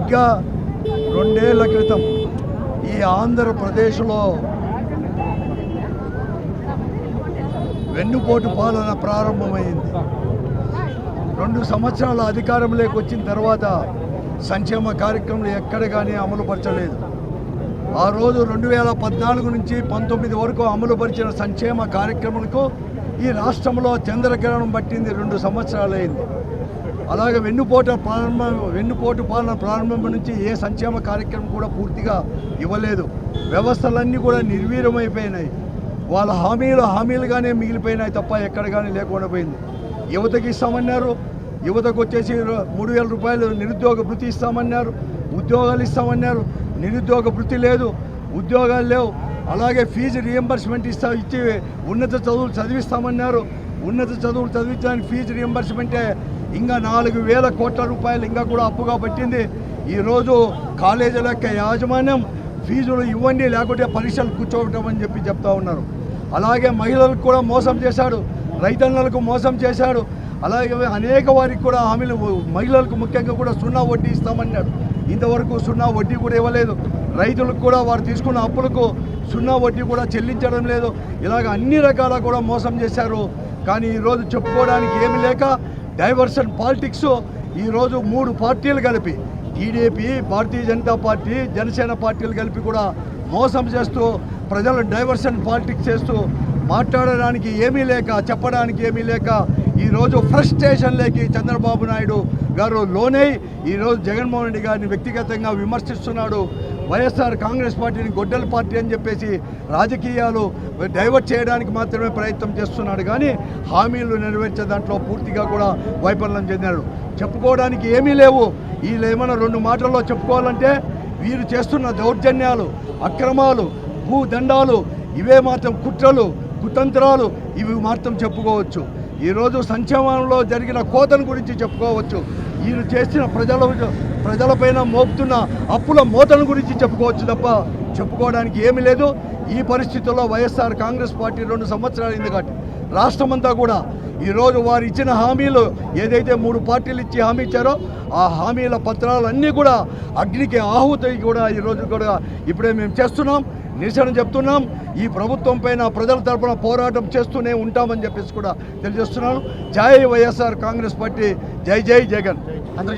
సరిగ్గా 2 ఏళ్ల క్రితం ఈ ఆంధ్రప్రదేశ్లో వెన్నుపోటు పాలన ప్రారంభమైంది. 2 సంవత్సరాల అధికారంలోకి వచ్చిన తర్వాత సంక్షేమ కార్యక్రమాలు ఎక్కడ కానీ అమలుపరచలేదు. ఆ రోజు 2014 నుంచి 19 వరకు అమలుపరిచిన సంక్షేమ కార్యక్రమాలకు ఈ రాష్ట్రంలో చంద్రగ్రహణం పట్టింది. 2 సంవత్సరాలైంది. అలాగే వెన్నుపోటు పాలన ప్రారంభం నుంచి ఏ సంక్షేమ కార్యక్రమం కూడా పూర్తిగా ఇవ్వలేదు. వ్యవస్థలన్నీ కూడా నిర్వీర్యమైపోయినాయి. వాళ్ళ హామీలుగానే మిగిలిపోయినాయి తప్ప ఎక్కడ కానీ లేకుండా పోయింది. యువతకి ఇస్తామన్నారు, యువతకు వచ్చేసి 3000 రూపాయలు నిరుద్యోగ భృతి ఇస్తామన్నారు, ఉద్యోగాలు ఇస్తామన్నారు. నిరుద్యోగ భృతి లేదు, ఉద్యోగాలు లేవు. అలాగే ఫీజు రియంబర్స్మెంట్ ఇచ్చి ఉన్నత చదువులు చదివిస్తామన్నారు. ఉన్నత చదువులు చదివించడానికి ఫీజు రియంబర్స్మెంటే ఇంకా 4000 కోట్ల రూపాయలు ఇంకా కూడా అప్పుగా పట్టింది. ఈరోజు కాలేజీల యొక్క యాజమాన్యం ఫీజులు ఇవ్వండి లేకుంటే పరీక్షలు కూర్చోబెట్టమని చెప్తా ఉన్నారు. అలాగే మహిళలకు కూడా మోసం చేశాడు, రైతన్నలకు మోసం చేశాడు. అలాగే అనేక వారికి కూడా హామీలు, మహిళలకు ముఖ్యంగా కూడా 0 వడ్డీ ఇస్తామన్నాడు. ఇంతవరకు 0 వడ్డీ కూడా ఇవ్వలేదు. రైతులకు కూడా వారు తీసుకున్న అప్పులకు 0 వడ్డీ కూడా చెల్లించడం లేదు. ఇలాగ అన్ని రకాల కూడా మోసం చేశారు. కానీ ఈరోజు చెప్పుకోవడానికి ఏమి లేక డైవర్షన్ పాలిటిక్స్ ఈరోజు 3 పార్టీలు కలిపి టీడీపీ, భారతీయ జనతా పార్టీ, జనసేన పార్టీలు కలిపి కూడా మోసం చేస్తూ ప్రజలు డైవర్షన్ పాలిటిక్స్ చేస్తూ మాట్లాడడానికి ఏమీ లేక, చెప్పడానికి ఏమీ లేక ఈరోజు ఫ్రస్ట్రేషన్లోకి చంద్రబాబు నాయుడు గారు లోనై ఈరోజు జగన్మోహన్ రెడ్డి గారిని వ్యక్తిగతంగా విమర్శిస్తున్నాడు. వైఎస్ఆర్ కాంగ్రెస్ పార్టీని గొడ్డల పార్టీ అని చెప్పేసి రాజకీయాలు డైవర్ట్ చేయడానికి మాత్రమే ప్రయత్నం చేస్తున్నాడు. కానీ హామీలు నెరవేర్చే దాంట్లో పూర్తిగా కూడా వైఫల్యం చెందాడు. చెప్పుకోవడానికి ఏమీ లేవు. వీళ్ళు ఏమైనా 2 మాటల్లో చెప్పుకోవాలంటే వీరు చేస్తున్న దౌర్జన్యాలు, అక్రమాలు, భూదండాలు, ఇవే మాత్రం కుట్రలు, కుతంత్రాలు, ఇవి మాత్రం చెప్పుకోవచ్చు. ఈరోజు సంక్షేమంలో జరిగిన కోతను గురించి చెప్పుకోవచ్చు. వీరు చేసిన ప్రజలపైన మోపుతున్న అప్పుల మోతను గురించి చెప్పుకోవచ్చు తప్ప చెప్పుకోవడానికి ఏమీ లేదు. ఈ పరిస్థితుల్లో వైఎస్ఆర్ కాంగ్రెస్ పార్టీ 2 సంవత్సరాలు అయింది కాబట్టి రాష్ట్రమంతా కూడా ఈరోజు వారు ఇచ్చిన హామీలు ఏదైతే 3 పార్టీలు ఇచ్చి హామీ ఇచ్చారో ఆ హామీల పత్రాలన్నీ కూడా అగ్నికి ఆహుతి కూడా ఈరోజు కూడా ఇప్పుడే మేము చేస్తున్నాం, నిరసన చెప్తున్నాం. ఈ ప్రభుత్వం పైన ప్రజల తరపున పోరాటం చేస్తూనే ఉంటామని చెప్పేసి కూడా తెలియజేస్తున్నాను. జై వైఎస్ఆర్ కాంగ్రెస్ పార్టీ, జై జై జగన్. అందరికీ